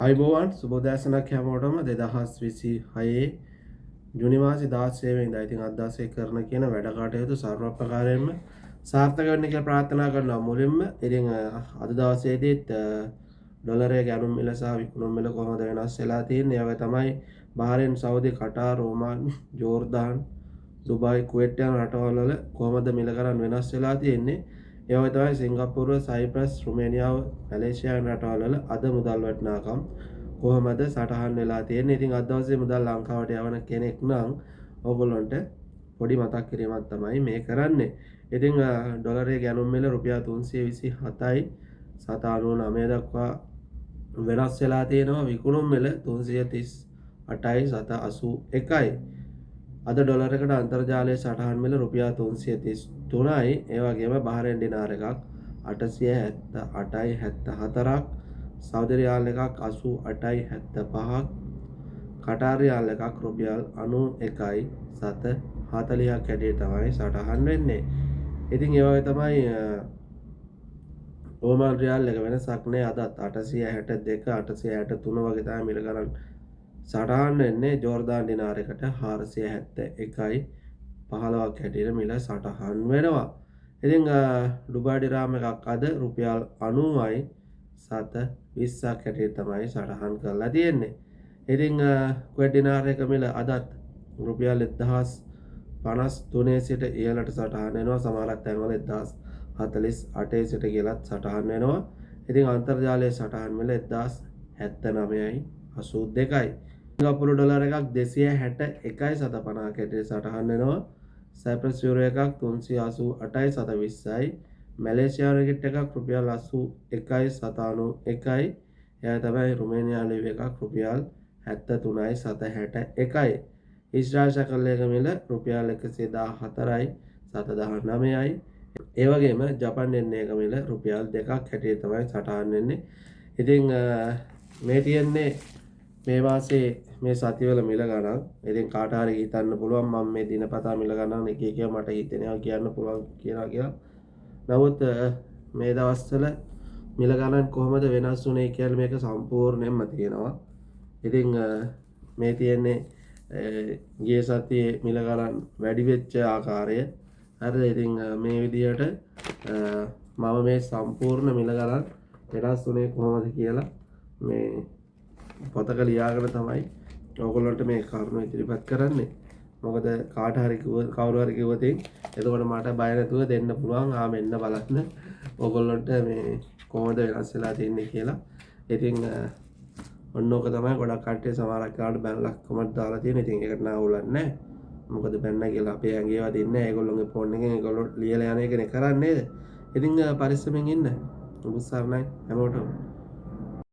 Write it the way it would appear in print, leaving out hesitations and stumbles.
අයිබෝවන් සුබෝදෑසනක් හැමෝටම 2026 ජුනි මාසේ 16 වෙනිදා ඉතින් අදදාසේ කරන කියන වැඩ කටයුතු සර්ව ප්‍රකාරයෙන්ම සාර්ථක වෙන්න කියලා ප්‍රාර්ථනා කරනවා. මුලින්ම ඉතින් අද දවසේදීත් ඩොලරයේ ගැනුම් මිල සහ විකුණුම් මිල කොහොමද වෙනස් වෙලා තියෙන්නේ? ඒ වගේ තමයි බහරේන්, සෞදි, කටාර්, ඕමාන්, ජෝර්දාන්, දුබයි, කුවේට් යන රටවල් වල කොහොමද මිල ගණන් වෙනස් වෙලා තියෙන්නේ? ඒ වගේ තමයි සිංගප්පූරුව, සයිප්‍රස්, රුමේනියාව, මැලේසියා යන රටවල් වල අද මුදල් වටිනාකම් කොහොමද සටහන් වෙලා තියෙන්නේ? ඉතින් අද දවසේ මුදල් ලංකාවට යවන කෙනෙක් නම් ඕගොල්ලන්ට පොඩි මතක් කිරීමක් තමයි මේ කරන්නේ. ඉතින් ඩොලරයේ ගැනුම් මිල රුපියල් 327යි 799 දක්වා වෙනස් වෙලා තියෙනවා. විකුණුම් මිල 338යි 781යි. අද ඩොලර් එකට අන්තර්ජාලයේ සටහන් මිල රුපියල් 333යි. ඒ වගේම බහරේන් ඩිනාර් එකක් 878යි 74ක්. සෞදි රියාල් එකක් 88යි 75ක්. කටාර් රියාල් එකක් රුපියල් 91යි 740ක් හැටියට තමයි සටහන් වෙන්නේ. ඉතින් ඒ වගේ තමයි ඕමාන් රියාල් එක වෙනසක් නෑ. අදත් 862 863 වගේ තමයි මිල ගණන් සටහන් වෙන්නේ. ජෝර්දාන් ඩිනාර් එකට 471යි 15ක් හැටියට මිල සටහන් වෙනවා. ඉතින් ඩුබයි දිරාම් එකක් අද රුපියල් 90යි 720ක් හැටියට තමයි සටහන් කරලා තියෙන්නේ. ඉතින් කුවේට් දිනාර් එක මිල අදත් රුපියල් 1053 සිට ඉහළට සටහන් වෙනවා. සමහරක් තැන්වල 1048 සිට ඉහළට සටහන් වෙනවා. ඉතින් අන්තර්ජාලයේ සටහන් මිල 1079යි 82යි. සිංගප්පූරු ඩොලර් එකක් 261යි 750ක හැටියට සටහන් වෙනවා. සයිප්‍රස් යුරෝ එකක් 388යි 720යි. මැලේසියා රින්ගිට් එකක් රුපියල් 81යි 791යි. එයා තමයි රුමේනියා ලිව් එකක් රුපියල් 73යි 761යි. ඊශ්‍රායල් ශකල් එක මිල රුපියල් 114යි 719යි. ඒ වගේම ජපන් යෙන් එක මිල රුපියල් 2ක් හැටියට තමයි සටහන් වෙන්නේ. ඉතින් මේ තියෙන්නේ මේ මාසේ මේ සතිවල මිල ගණන්. ඉතින් කාට හරි හිතන්න පුළුවන් මම මේ දිනපතා මිල ගණන් එක එක මට හිතෙනවා කියන්න පුළුවන් කියලා. නමුත් මේ දවස්වල මිල ගණන් කොහොමද වෙනස් වුනේ කියලා මේක සම්පූර්ණයෙන්ම තියෙනවා. ඉතින් මේ තියෙන්නේ ගිය සතියේ මිල ගණන් වැඩි වෙච්ච ආකාරය. හරිද? ඉතින් මේ විදිහට මම මේ සම්පූර්ණ මිල ගණන් වෙනස් වුනේ කොහොමද කියලා මේ පොතක ලියාගෙන තමයි ඔයගොල්ලන්ට මේ කරුණු ඉදිරිපත් කරන්නේ. මොකද කාට හරි කවුරු හරි කිව්වොත් එතකොට මට බය නැතුව දෙන්න පුළුවන්. මෙන්න බලන්න ඔයගොල්ලන්ට මේ කොහොමද වෙනස් වෙලා තින්නේ කියලා. ඉතින් ඔන්න ඕක තමයි ගොඩක් කට්ටිය සමහරක් කාලේ බැනලා කමෙන්ට් දාලා තියෙන. ඉතින් ඒකට නා උලක් නැහැ. මොකද බැන්න කියලා අපේ ඇඟේ වදින්නේ නැහැ. ඒගොල්ලෝගේ ෆෝන් එකෙන් ඒගොල්ලෝ ලියලා යන එකනේ කරන්නේ. ඉතින් පරිස්සමෙන් ඉන්න. උපසරණයි හැමෝටම.